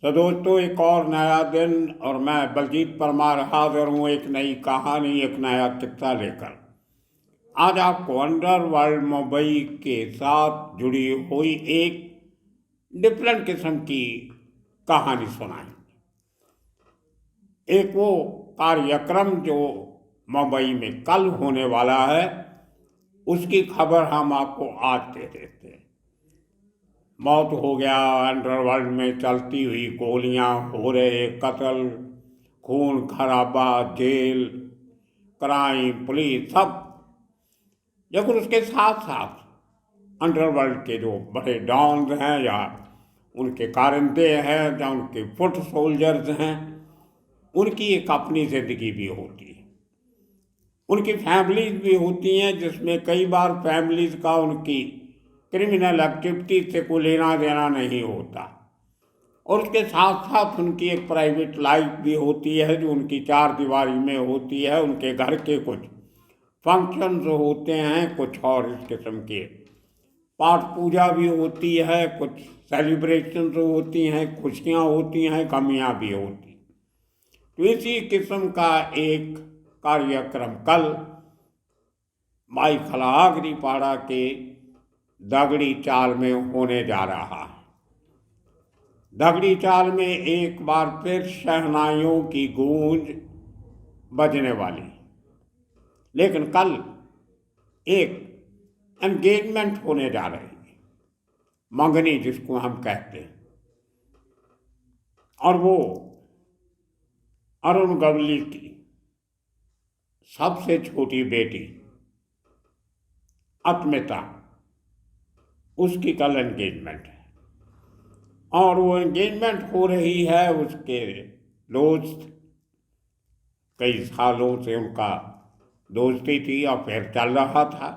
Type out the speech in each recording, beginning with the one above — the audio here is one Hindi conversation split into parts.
तो दोस्तों, एक और नया दिन और मैं बलजीत परमार हाजिर हूँ एक नई कहानी, एक नया किस्सा लेकर। आज आपको अंडरवर्ल्ड मुंबई के साथ जुड़ी हुई एक डिफरेंट किस्म की कहानी सुनाई। एक वो कार्यक्रम जो मुंबई में कल होने वाला है, उसकी खबर हम आपको आज दे देते हैं। मौत हो गया, अंडरवर्ल्ड में चलती हुई गोलियां, हो रहे कत्ल, खून खराबा, जेल, क्राइम, पुलिस, सब। लेकिन उसके साथ साथ अंडरवर्ल्ड के जो बड़े डॉन्स हैं या उनके कारिंदे हैं या उनके फुट सोल्जर्स हैं, उनकी एक अपनी जिंदगी भी होती है। उनकी फैमिलीज भी होती हैं, जिसमें कई बार फैमिलीज का उनकी क्रिमिनल एक्टिविटी से कोई लेना देना नहीं होता। और उसके साथ साथ उनकी एक प्राइवेट लाइफ भी होती है जो उनकी चार दीवारी में होती है। उनके घर के कुछ फंक्शंस होते हैं, कुछ और इस किस्म के पाठ पूजा भी होती है, कुछ सेलिब्रेशंस होती हैं, खुशियाँ होती हैं, गमियाँ भी होती हैं। तो इसी किस्म का एक कार्यक्रम कल माई खलागरी पाड़ा के दगड़ी चाल में होने जा रहा है। दगड़ी चाल में एक बार फिर शहनाइयों की गूंज बजने वाली। लेकिन कल एक एंगेजमेंट होने जा रही है, मंगनी जिसको हम कहते हैं। और वो अरुण गवली की सबसे छोटी बेटी अस्मिता, उसकी कल एंगेजमेंट है। और वो एंगेजमेंट हो रही है उसके दोस्त, कई सालों से उनका दोस्ती थी और फिर चल रहा था।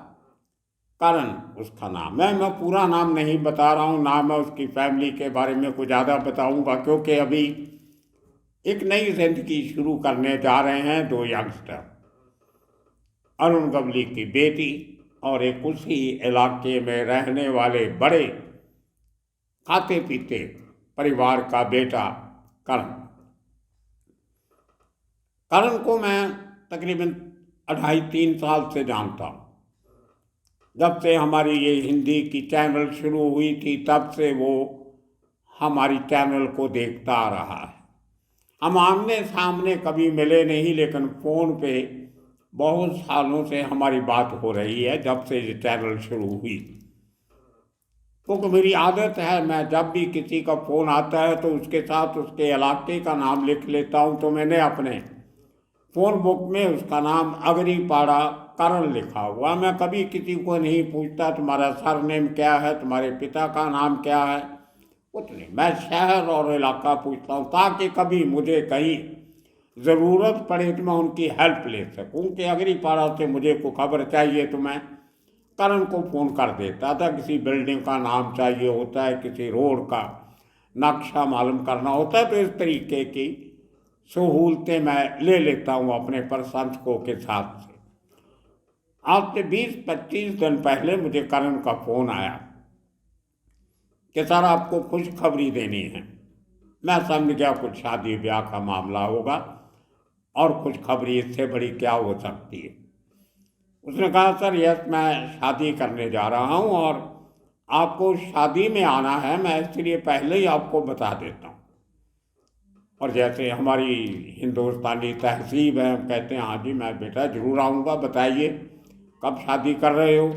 करण उसका नाम है। मैं पूरा नाम नहीं बता रहा हूँ, ना मैं उसकी फैमिली के बारे में कुछ ज़्यादा बताऊँगा, क्योंकि अभी एक नई जिंदगी शुरू करने जा रहे हैं दो यंगस्टर, अरुण गवली की बेटी और एक उसी इलाके में रहने वाले बड़े खाते पीते परिवार का बेटा करण। करण को मैं तकरीबन 2.5-3 साल से जानता हूँ। जब से हमारी ये हिंदी की चैनल शुरू हुई थी, तब से वो हमारी चैनल को देखता आ रहा है। हम आमने सामने कभी मिले नहीं, लेकिन फ़ोन पे बहुत सालों से हमारी बात हो रही है, जब से ये चैनल शुरू हुई। क्योंकि मेरी आदत है, मैं जब भी किसी का फ़ोन आता है तो उसके साथ उसके इलाके का नाम लिख लेता हूँ। तो मैंने अपने फ़ोन बुक में उसका नाम अगरीपाड़ा करण लिखा हुआ। मैं कभी किसी को नहीं पूछता तुम्हारा सरनेम क्या है, तुम्हारे पिता का नाम क्या है, कुछ नहीं। मैं शहर और इलाका पूछता हूँ ताकि कभी मुझे कहीं ज़रूरत पड़े तो मैं उनकी हेल्प ले सकूँ। कि अगरीपाड़ा से मुझे कोई खबर चाहिए तो मैं करण को फ़ोन कर देता था। किसी बिल्डिंग का नाम चाहिए होता है, किसी रोड का नक्शा मालूम करना होता है, तो इस तरीके की सहूलतें मैं ले लेता हूँ अपने प्रशंसकों के साथ से। आज से 20-25 दिन पहले मुझे करण का फ़ोन आया कि सर आपको खुशखबरी देनी है। मैं समझ गया कुछ शादी ब्याह का मामला होगा, और खुशखबरी इससे बड़ी क्या हो सकती है। उसने कहा सर यस, मैं शादी करने जा रहा हूँ और आपको शादी में आना है, मैं इसलिए पहले ही आपको बता देता हूँ। और जैसे हमारी हिंदुस्तानी तहजीब है, हम कहते हैं हाँ जी मैं बेटा ज़रूर आऊँगा, बताइए कब शादी कर रहे हो।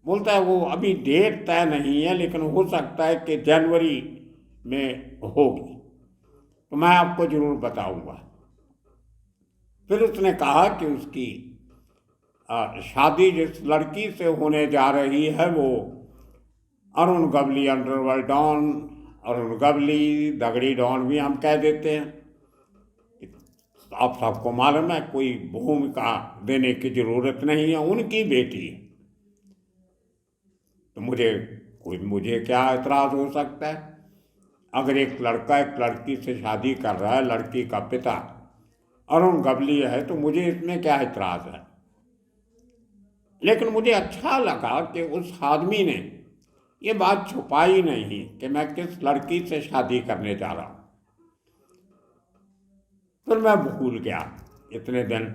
बोलता है वो अभी डेट तय नहीं है, लेकिन हो सकता है कि जनवरी में होगी, तो मैं आपको ज़रूर बताऊँगा। फिर उसने कहा कि उसकी शादी जिस लड़की से होने जा रही है वो अरुण गवली, अंडरवर्ल्ड डॉन अरुण गवली, दगड़ी डॉन भी हम कह देते हैं। आप सबको मालूम है, कोई भूमिका देने की जरूरत नहीं है, उनकी बेटी है। तो मुझे क्या एतराज़ हो सकता है? अगर एक लड़का एक लड़की से शादी कर रहा है, लड़की का पिता अरुण गवली है, तो मुझे इसमें क्या एतराज़ है। लेकिन मुझे अच्छा लगा कि उस आदमी ने ये बात छुपाई नहीं कि मैं किस लड़की से शादी करने जा रहा हूँ। फिर मैं भूल गया इतने दिन,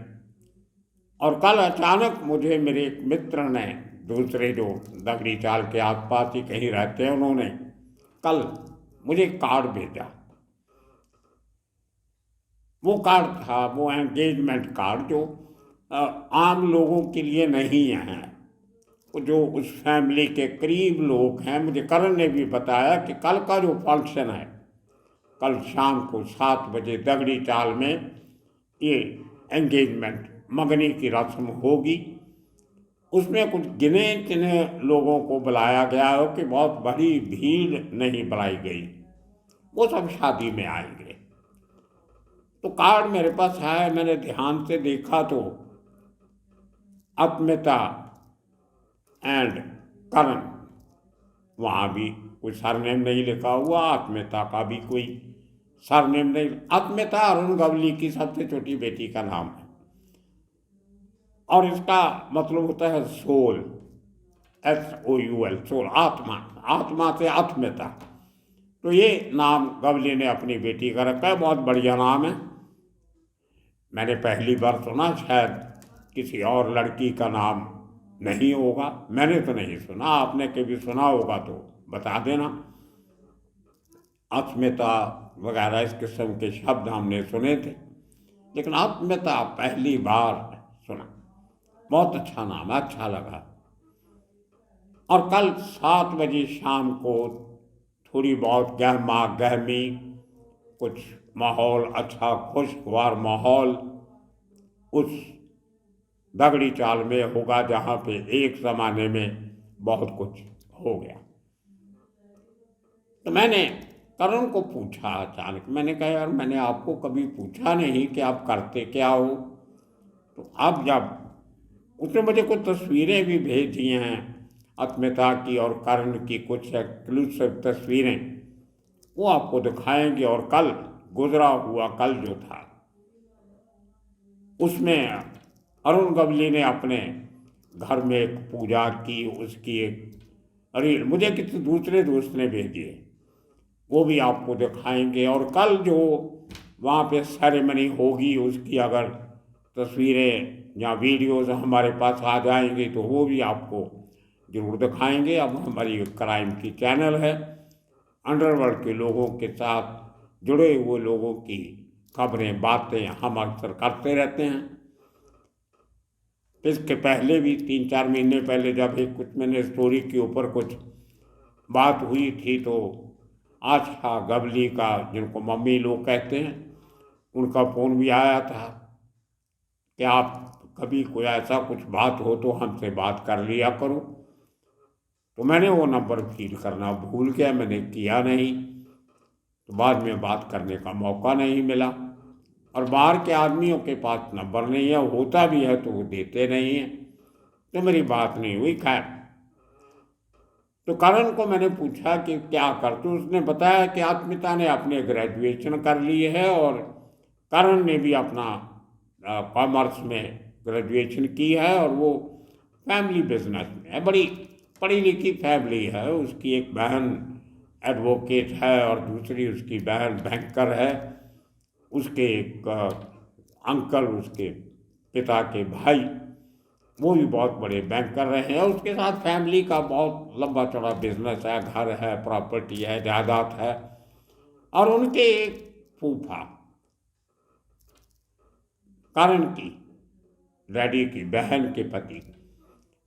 और कल अचानक मुझे मेरे एक मित्र ने, दूसरे जो दगड़ी चाल के आसपास ही कहीं रहते हैं, उन्होंने कल मुझे कार्ड भेजा। वो कार्ड था वो एंगेजमेंट कार्ड जो आम लोगों के लिए नहीं है, जो उस फैमिली के करीब लोग हैं। मुझे करण ने भी बताया कि कल का जो फंक्शन है, कल शाम को 7 बजे दगड़ी चाल में ये एंगेजमेंट मंगनी की रस्म होगी। उसमें कुछ गिने चुने लोगों को बुलाया गया हो कि बहुत बड़ी भीड़ नहीं बुलाई गई, वो सब शादी में आएंगे। तो कार्ड मेरे पास आया, मैंने ध्यान से देखा तो अस्मिता एंड करण, वहाँ भी कोई सरनेम नहीं लिखा हुआ, अस्मिता का भी कोई सरनेम नहीं। अस्मिता अरुण गवली की सबसे छोटी बेटी का नाम है, और इसका मतलब होता है सोल, SOUL, सोल, आत्मा, आत्मा से अस्मिता। तो ये नाम गवली ने अपनी बेटी का रखा है, बहुत बढ़िया नाम है। मैंने पहली बार सुना, शायद किसी और लड़की का नाम नहीं होगा, मैंने तो नहीं सुना, आपने कभी सुना होगा तो बता देना। अस्मिता वगैरह इस किस्म के शब्द हमने सुने थे, लेकिन अस्मिता पहली बार सुना। बहुत अच्छा नाम, अच्छा लगा। और कल 7 बजे शाम को थोड़ी बहुत गहमा गहमी, कुछ माहौल अच्छा खुशगवार माहौल उस दगड़ी चाल में होगा, जहाँ पे एक ज़माने में बहुत कुछ हो गया। तो मैंने करण को पूछा अचानक, मैंने कहा यार मैंने आपको कभी पूछा नहीं कि आप करते क्या हो। तो अब जब उसने मुझे कुछ तस्वीरें भी भेजी हैं अस्मिता की और करण की, कुछ एक्सक्लूसिव तस्वीरें, वो आपको दिखाएंगे। और कल गुजरा हुआ कल जो था, उसमें अरुण गवली ने अपने घर में एक पूजा की, उसकी एक रील मुझे किसी दूसरे दोस्त ने भेजी है, वो भी आपको दिखाएंगे। और कल जो वहाँ पे सेरेमनी होगी, उसकी अगर तस्वीरें या वीडियोज़ हमारे पास आ जाएंगे तो वो भी आपको ज़रूर दिखाएंगे। अब हमारी क्राइम की चैनल है, अंडरवर्ल्ड के लोगों के साथ जुड़े हुए लोगों की खबरें, बातें हम अक्सर करते रहते हैं। इसके पहले भी 3-4 महीने पहले जब एक कुछ मैंने स्टोरी के ऊपर कुछ बात हुई थी, तो आशा गवली का, जिनको मम्मी लोग कहते हैं, उनका फ़ोन भी आया था कि आप कभी कोई ऐसा कुछ बात हो तो हमसे बात कर लिया करो। तो मैंने वो नंबर फीड करना भूल गया, मैंने किया नहीं, तो बाद में बात करने का मौका नहीं मिला। और बाहर के आदमियों के पास नंबर नहीं है, होता भी है तो वो देते नहीं हैं, तो मेरी बात नहीं हुई। खैर, तो करण को मैंने पूछा कि क्या कर, तो उसने बताया कि अस्मिता ने अपने ग्रेजुएशन कर ली है, और करण ने भी अपना कॉमर्स में ग्रेजुएशन की है, और वो फैमिली बिजनेस में है, बड़ी पढ़ी लिखी फैमिली है। उसकी एक बहन एडवोकेट है और दूसरी उसकी बहन बैंकर है। उसके एक अंकल, उसके पिता के भाई, वो भी बहुत बड़े बैंकर रहे हैं। उसके साथ फैमिली का बहुत लंबा चौड़ा बिजनेस है, घर है, प्रॉपर्टी है, जायदाद है। और उनके एक फूफा, करण की डैडी की बहन के पति,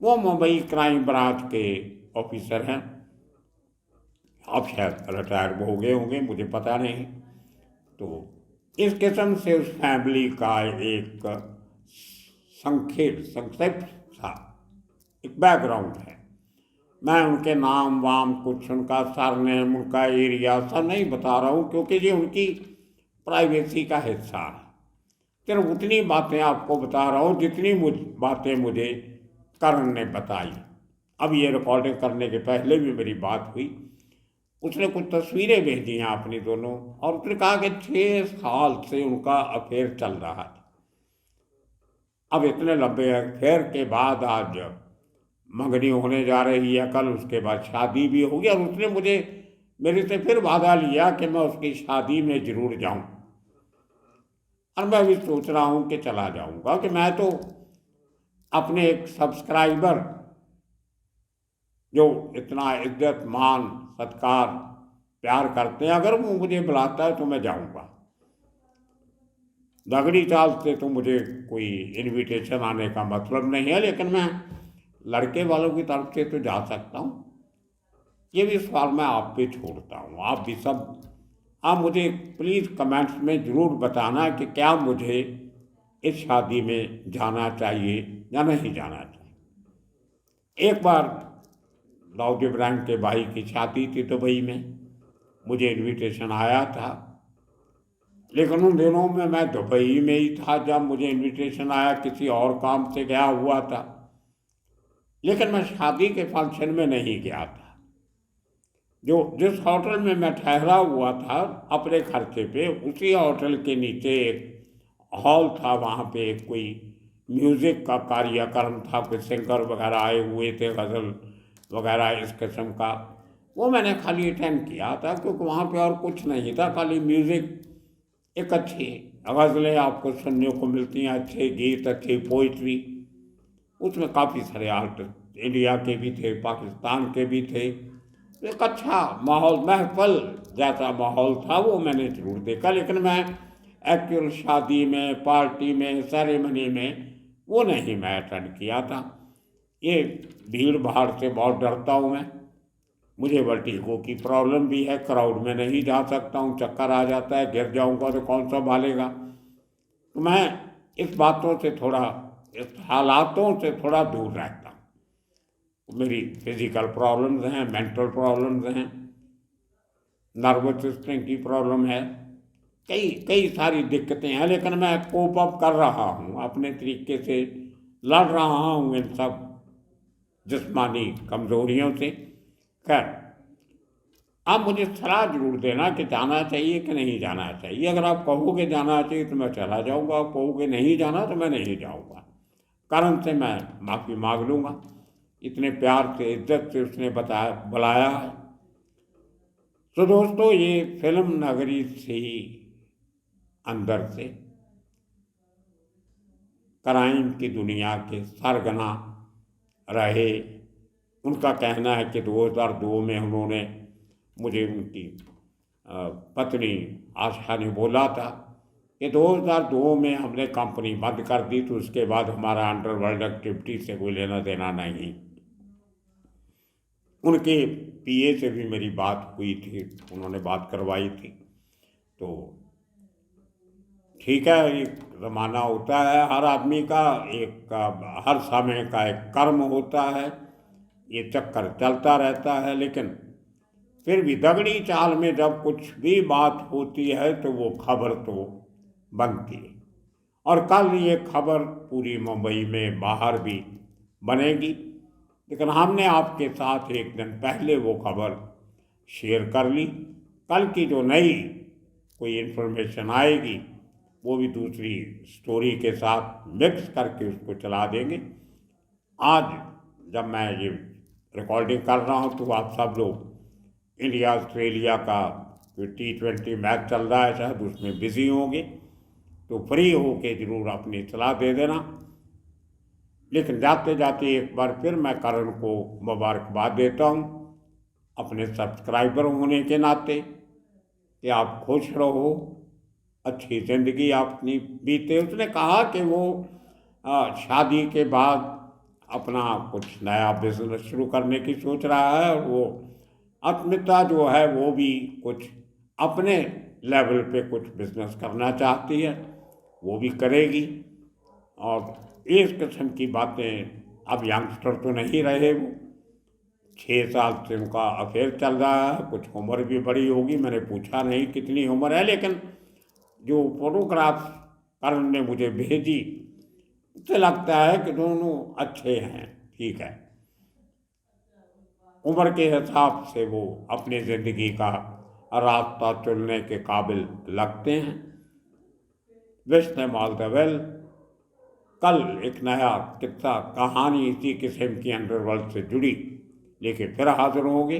वो मुंबई क्राइम ब्रांच के ऑफिसर हैं। अब शायद रिटायर हो गए होंगे, मुझे पता नहीं। तो इस किस्म से उस फैमिली का एक संक्षिप्त सा एक बैकग्राउंड है। मैं उनके नाम वाम, कुछ उनका सरनेम, उनका एरिया सब नहीं बता रहा हूँ, क्योंकि ये उनकी प्राइवेसी का हिस्सा है। सिर्फ उतनी बातें आपको बता रहा हूँ जितनी बातें मुझे करण ने बताई। अब ये रिकॉर्डिंग करने के पहले भी मेरी बात हुई, उसने कुछ तस्वीरें भेजी हैं अपनी दोनों, और उसने कहा कि 6 साल से उनका अफेयर चल रहा है। अब इतने लंबे अफेयर के बाद आज मंगनी होने जा रही है कल, उसके बाद शादी भी होगी, और उसने मुझे मेरे से फिर वादा लिया कि मैं उसकी शादी में जरूर जाऊं। और मैं भी सोच रहा हूं कि चला जाऊंगा, कि मैं तो अपने एक सब्सक्राइबर जो इतना इज्जत मान सत्कार प्यार करते हैं, अगर वो मुझे बुलाता है तो मैं जाऊंगा। दगड़ी चाल से तो मुझे कोई इनविटेशन आने का मतलब नहीं है, लेकिन मैं लड़के वालों की तरफ से तो जा सकता हूँ। ये भी सवाल मैं आप पे छोड़ता हूँ, आप भी सब, आप मुझे प्लीज़ कमेंट्स में ज़रूर बताना कि क्या मुझे इस शादी में जाना चाहिए या नहीं जाना चाहिए। एक बार दाऊद इब्राहिम के भाई की शादी थी दुबई में, मुझे इनविटेशन आया था, लेकिन उन दिनों में मैं दुबई में ही था जब मुझे इनविटेशन आया, किसी और काम से गया हुआ था, लेकिन मैं शादी के फंक्शन में नहीं गया था। जिस होटल में मैं ठहरा हुआ था अपने खर्चे पे, उसी होटल के नीचे एक हॉल था, वहाँ पे एक कोई म्यूज़िक का कार्यक्रम था, कुछ सिंगर वगैरह आए हुए थे, गज़ल वगैरह इस किस्म का। वो मैंने खाली अटेंड किया था, क्योंकि वहाँ पे और कुछ नहीं था, खाली म्यूज़िक, एक अच्छी गज़लें आपको सुनने को मिलती हैं, अच्छे गीत, अच्छी पोइट्री। उसमें काफ़ी सारे आर्टिस्ट इंडिया के भी थे, पाकिस्तान के भी थे। एक अच्छा माहौल, महफल जैसा माहौल था, वो मैंने ज़रूर देखा। लेकिन मैं एक्चुअल शादी में, पार्टी में, सेरेमनी में वो नहीं मैं अटेंड किया था। ये भीड़ भाड़ से बहुत डरता हूँ मैं, मुझे वर्टिगो की प्रॉब्लम भी है, क्राउड में नहीं जा सकता हूँ, चक्कर आ जाता है, गिर जाऊँगा तो कौन संभालेगा। तो मैं इस बातों से थोड़ा, इस हालातों से थोड़ा दूर रहता हूँ। मेरी फिजिकल प्रॉब्लम्स हैं, मेंटल प्रॉब्लम्स हैं, नर्वस सिस्टम की प्रॉब्लम है, कई कई सारी दिक्कतें हैं, लेकिन मैं कोप अप कर रहा हूँ, अपने तरीके से लड़ रहा हूँ इन सब जिस्मानी कमजोरियों से। खैर, आप मुझे सलाह जरूर देना कि जाना चाहिए कि नहीं जाना चाहिए। अगर आप कहोगे जाना चाहिए तो मैं चला जाऊंगा, आप कहोगे नहीं जाना तो मैं नहीं जाऊंगा। कारण से मैं माफ़ी मांग लूँगा, इतने प्यार से इज्जत से उसने बुलाया है। तो दोस्तों, ये फिल्म नगरी से ही अंदर से क्राइम की दुनिया के सरगना रहे। उनका कहना है कि 2002 में उन्होंने मुझे, उनकी पत्नी आशा ने बोला था कि 2002 में हमने कंपनी बंद कर दी, तो उसके बाद हमारा अंडरवर्ल्ड एक्टिविटी से कोई लेना देना नहीं। उनके पीए से भी मेरी बात हुई थी, उन्होंने बात करवाई थी। तो ठीक है, एक ज़माना होता है हर आदमी का, एक हर समय का एक कर्म होता है, ये चक्कर चलता रहता है। लेकिन फिर भी दगड़ी चाल में जब कुछ भी बात होती है तो वो खबर तो बनती है, और कल ये खबर पूरी मुंबई में बाहर भी बनेगी। लेकिन हमने आपके साथ एक दिन पहले वो खबर शेयर कर ली। कल की जो नई कोई इन्फॉर्मेशन आएगी वो भी दूसरी स्टोरी के साथ मिक्स करके उसको चला देंगे। आज जब मैं ये रिकॉर्डिंग कर रहा हूँ तो आप सब लोग इंडिया ऑस्ट्रेलिया का T20 मैच चल रहा है, शायद उसमें बिजी होंगे, तो फ्री होके ज़रूर अपनी सलाह दे देना। लेकिन जाते जाते एक बार फिर मैं करण को मुबारकबाद देता हूँ अपने सब्सक्राइबर होने के नाते, कि आप खुश रहो, अच्छी ज़िंदगी अपनी बीते। उसने कहा कि वो शादी के बाद अपना कुछ नया बिजनेस शुरू करने की सोच रहा है, और वो अस्मिता जो है वो भी कुछ अपने लेवल पे कुछ बिजनेस करना चाहती है, वो भी करेगी। और इस किस्म की बातें, अब यंगस्टर तो नहीं रहे वो, 6 साल से उनका अफेयर चल रहा है, कुछ उम्र भी बड़ी होगी, मैंने पूछा नहीं कितनी उम्र है, लेकिन जो फोटोग्राफ करण ने मुझे भेजी उससे लगता है कि दोनों अच्छे हैं, ठीक है। उम्र के हिसाब से वो अपनी ज़िंदगी का रास्ता चुनने के काबिल लगते हैं। Wish them all the well. कल एक नया किस्सा कहानी इसी किस्म की अंडरवर्ल्ड से जुड़ी लेकिन फिर हाजिर होंगे।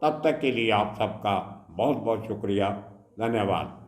तब तक के लिए आप सबका बहुत बहुत शुक्रिया, धन्यवाद।